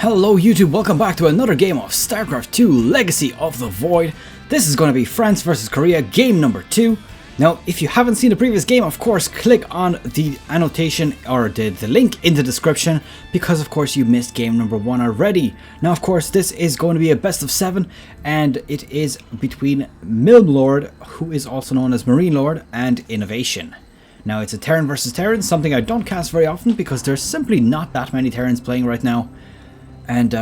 Hello YouTube, welcome back to another game of Starcraft 2 Legacy of the Void. This is going to be France versus Korea, game number 2. Now, if you haven't seen the previous game, of course, click on the annotation or the link in the description, because of course you missed game number 1 already. Now, of course, this is going to be a best of 7, and it is between MarineLorD, who is also known as MarineLorD, and INnoVation. Now, it's a Terran versus Terran, something I don't cast very often because there's simply not that many Terrans playing right now. And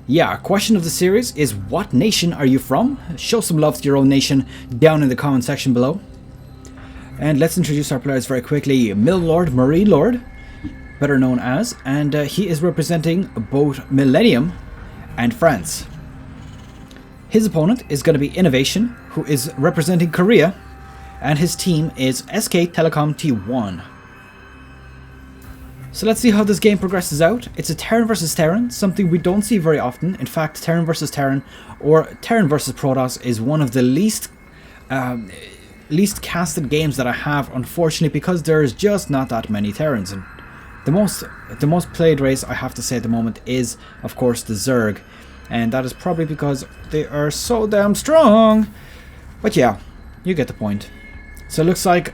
yeah, question of the series is, what nation are you from? Show some love to your own nation down in the comment section below. And let's introduce our players very quickly. MarineLorD, better known as, and he is representing both Millennium and France. His opponent is going to be INnoVation, who is representing Korea, and his team is SK Telecom T1. So let's see how this game progresses out. It's a Terran versus Terran, something we don't see very often. In fact, Terran versus Terran or Terran versus Protoss is one of the least casted games that I have, unfortunately, because there's just not that many Terrans. And the most played race, I have to say at the moment, is of course the Zerg, and that is probably because they are so damn strong. But yeah, you get the point. So it looks like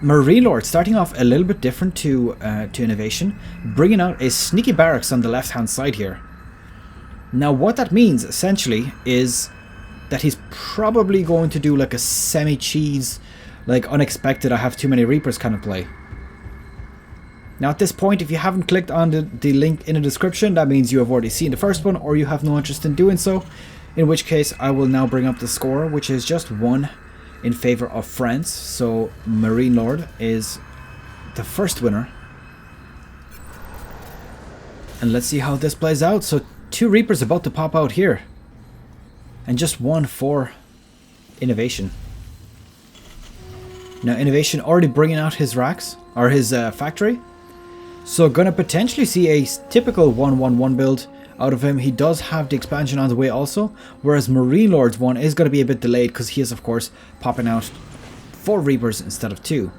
MarineLorD starting off a little bit different to INnoVation, bringing out a sneaky barracks on the left hand side here. Now what that means essentially is that he's probably going to do like a semi-cheese, like unexpected I have too many Reapers kind of play. Now at this point, if you haven't clicked on the link in the description, that means you have already seen the first one or you have no interest in doing so, in which case I will now bring up the score, which is just 1 in favor of France. So MarineLorD is the first winner. And let's see how this plays out. So 2 Reapers about to pop out here. And just 1 for INnoVation. Now INnoVation already bringing out his racks, or his factory. So gonna potentially see a typical 1-1-1 build out of him. He does have the expansion on the way also, whereas MarineLorD's one is going to be a bit delayed because he is of course popping out 4 Reapers instead of 2.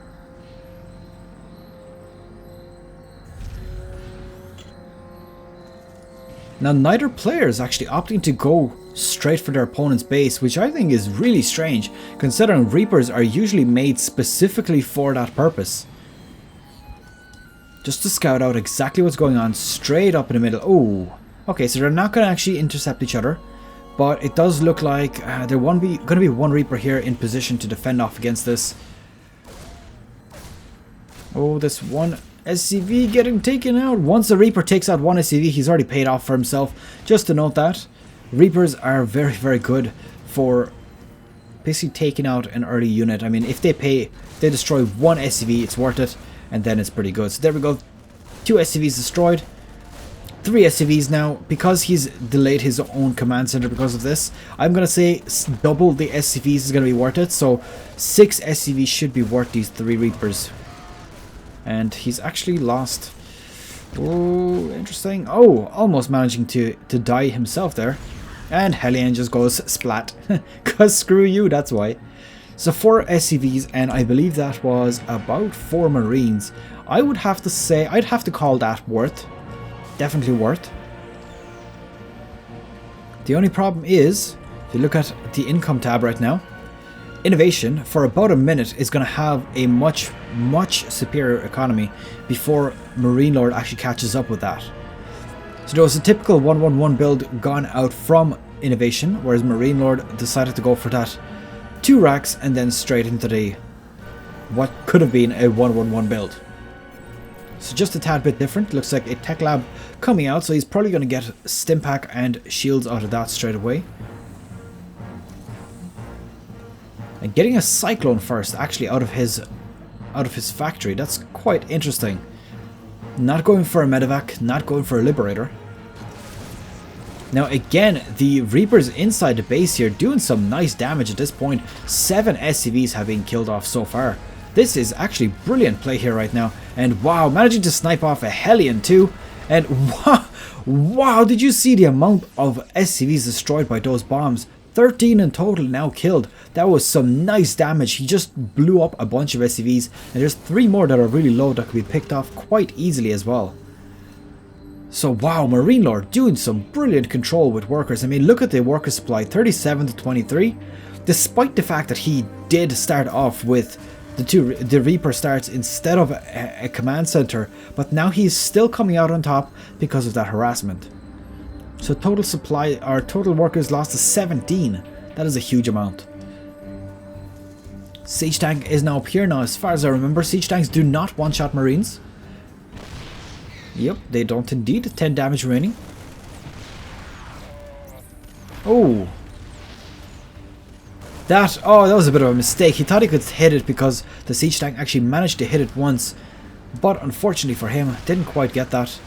Now neither player is actually opting to go straight for their opponent's base, which I think is really strange considering Reapers are usually made specifically for that purpose. Just to scout out exactly what's going on straight up in the middle. Oh, okay, so they're not going to actually intercept each other, but it does look like there going to be 1 Reaper here in position to defend off against this. Oh, this one SCV getting taken out. Once the Reaper takes out 1 SCV, he's already paid off for himself. Just to note that Reapers are very, very good for basically taking out an early unit. I mean, if they destroy 1 SCV, it's worth it, and then it's pretty good. So there we go, 2 SCVs destroyed. 3 SCVs now, because he's delayed his own command center because of this. I'm going to say double the SCVs is going to be worth it. So 6 SCVs should be worth these 3 Reapers. And he's actually lost. Oh, interesting. Oh, almost managing to die himself there. And Hellion just goes splat. Because screw you, that's why. So 4 SCVs, and I believe that was about 4 Marines. I would have to say, I'd have to call that worth. Definitely worth. The only problem is, if you look at the income tab right now, INnoVation for about a minute is going to have a much superior economy before MarineLorD actually catches up with that. So there was a typical 1-1-1 build gone out from INnoVation, whereas MarineLorD decided to go for that 2 racks and then straight into the what could have been a 1-1-1 build. So just a tad bit different. Looks like a tech lab coming out, so he's probably going to get Stimpack and shields out of that straight away. And getting a Cyclone first, actually out of his factory. That's quite interesting. Not going for a medevac, not going for a liberator. Now again, the Reapers inside the base here doing some nice damage at this point. 7 SCVs have been killed off so far. This is actually brilliant play here right now. And wow, managing to snipe off a Hellion too. And wow, did you see the amount of SCVs destroyed by those bombs? 13 in total now killed. That was some nice damage. He just blew up a bunch of SCVs, and there's 3 more that are really low that could be picked off quite easily as well. So wow, MarineLorD doing some brilliant control with workers. I mean, look at the worker supply, 37 to 23. Despite the fact that he did start off with the Reaper starts instead of a command center, but now he's still coming out on top because of that harassment. So total supply, or total workers lost to 17. That is a huge amount. Siege tank is now up here now. As far as I remember, siege tanks do not one-shot marines. Yep, they don't indeed. 10 damage remaining. Oh. That was a bit of a mistake. He thought he could hit it because the siege tank actually managed to hit it once. But unfortunately for him, didn't quite get that.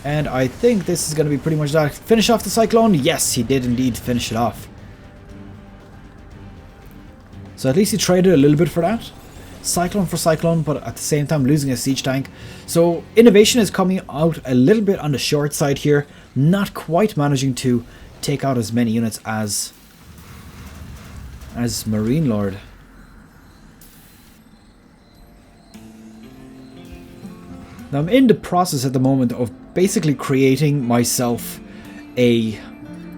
And I think this is going to be pretty much that. Finish off the Cyclone? Yes, he did indeed finish it off. So at least he traded a little bit for that. Cyclone for Cyclone, but at the same time losing a siege tank. So INnoVation is coming out a little bit on the short side here. Not quite managing to take out as many units as MarineLorD. Now I'm in the process at the moment of basically creating myself an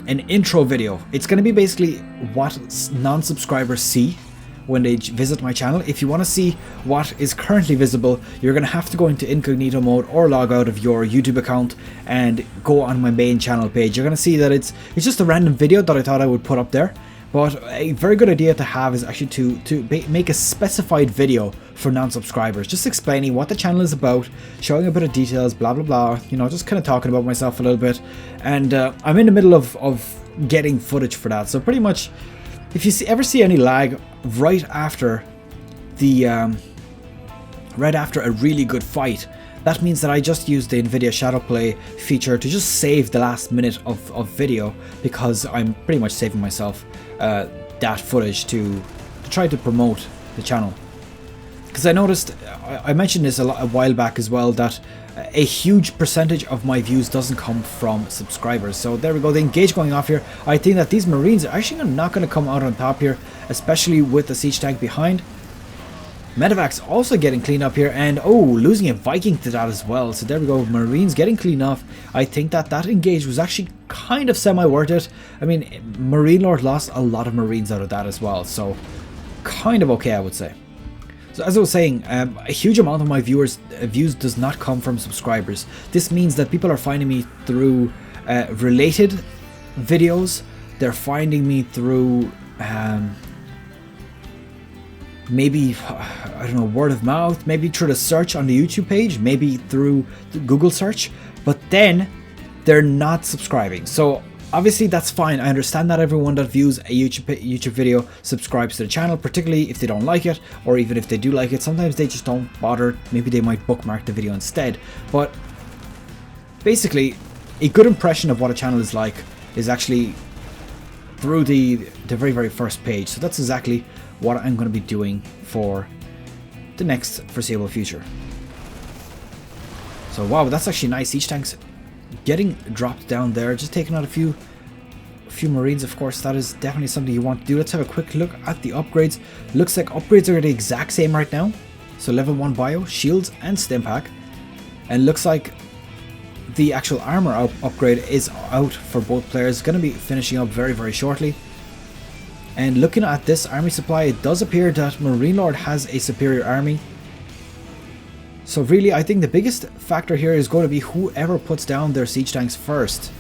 intro video. It's going to be basically what non-subscribers see when they visit my channel. If you want to see what is currently visible, you're going to have to go into incognito mode or log out of your YouTube account and go on my main channel page. You're going to see that it's just a random video that I thought I would put up there. But a very good idea to have is actually to make a specified video for non-subscribers, just explaining what the channel is about, showing a bit of details, blah blah blah, you know, just kind of talking about myself a little bit. And I'm in the middle of getting footage for that, so pretty much if you ever see any lag right after a really good fight, that means that I just used the NVIDIA Shadowplay feature to just save the last minute of video, because I'm pretty much saving myself that footage to try to promote the channel. Because I noticed, I mentioned this a while back as well, that a huge percentage of my views doesn't come from subscribers. So there we go, the engage going off here. I think that these Marines are actually not going to come out on top here, especially with the siege tank behind. Medevac's also getting cleaned up here, and losing a Viking to that as well. So there we go, Marines getting cleaned off. I think that engage was actually kind of semi-worth it. I mean, MarineLorD lost a lot of Marines out of that as well, so kind of okay, I would say. So as I was saying, a huge amount of my views does not come from subscribers. This means that people are finding me through related videos. They're finding me through maybe, I don't know, word of mouth, maybe through the search on the YouTube page, maybe through the Google search, but then they're not subscribing. So obviously that's fine. I understand that everyone that views a YouTube video subscribes to the channel, particularly if they don't like it, or even if they do like it, sometimes they just don't bother. Maybe they might bookmark the video instead. But basically, a good impression of what a channel is like is actually through the very, very first page. So that's exactly what I'm going to be doing for the next foreseeable future. So wow, that's actually nice. Siege tanks getting dropped down there, just taking out a few Marines. Of course, that is definitely something you want to do. Let's have a quick look at the upgrades. Looks like upgrades are the exact same right now. So level 1 bio, shields and stim pack, and looks like the actual armor upgrade is out for both players. Going to be finishing up very, very shortly. And looking at this army supply, it does appear that MarineLorD has a superior army. So really, I think the biggest factor here is going to be whoever puts down their siege tanks first.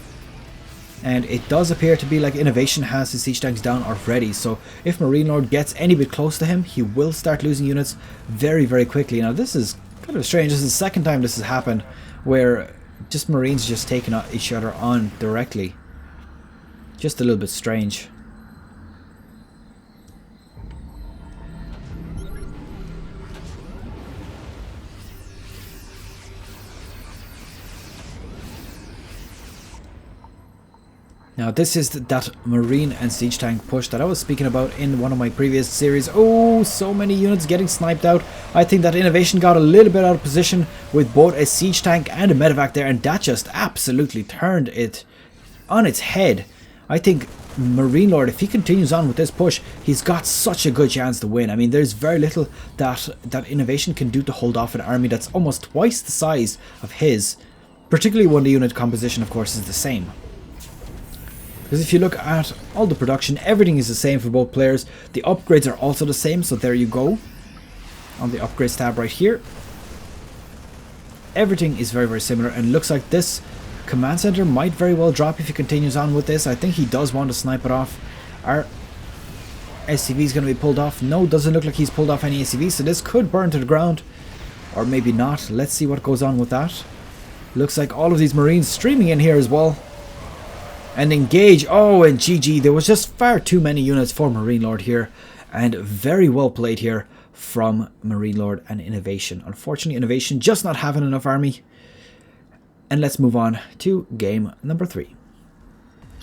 And it does appear to be like INnoVation has his siege tanks down already. So if MarineLorD gets any bit close to him, he will start losing units very, very quickly. Now this is kind of strange. This is the second time this has happened where just Marines just taking each other on directly. Just a little bit strange. Now this is that Marine and siege tank push that I was speaking about in one of my previous series. Oh, so many units getting sniped out. I think that INnoVation got a little bit out of position with both a siege tank and a medevac there, and that just absolutely turned it on its head. I think MarineLorD, if he continues on with this push, he's got such a good chance to win. I mean, there's very little that INnoVation can do to hold off an army that's almost twice the size of his, particularly when the unit composition, of course, is the same. Because if you look at all the production, everything is the same for both players. The upgrades are also the same, so there you go. On the upgrades tab right here. Everything is very, very similar, and looks like this command center might very well drop if he continues on with this. I think he does want to snipe it off. Our SCV is going to be pulled off. No, doesn't look like he's pulled off any SCV, so this could burn to the ground. Or maybe not. Let's see what goes on with that. Looks like all of these Marines streaming in here as well. And engage. Oh, and GG. There was just far too many units for MarineLorD here. And very well played here from MarineLorD and INnoVation. Unfortunately, INnoVation just not having enough army. And let's move on to game number 3.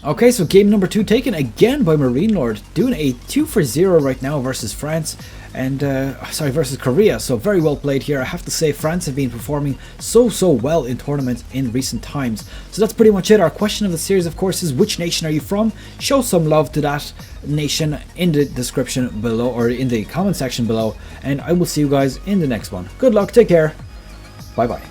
Okay, so game number 2 taken again by MarineLorD, doing a 2-for-0 right now versus France, and versus Korea. So very well played here. I have to say France have been performing so well in tournaments in recent times. So that's pretty much it. Our question of the series, of course, is which nation are you from? Show some love to that nation in the description below, or in the comment section below, and I will see you guys in the next one. Good luck, take care, bye bye.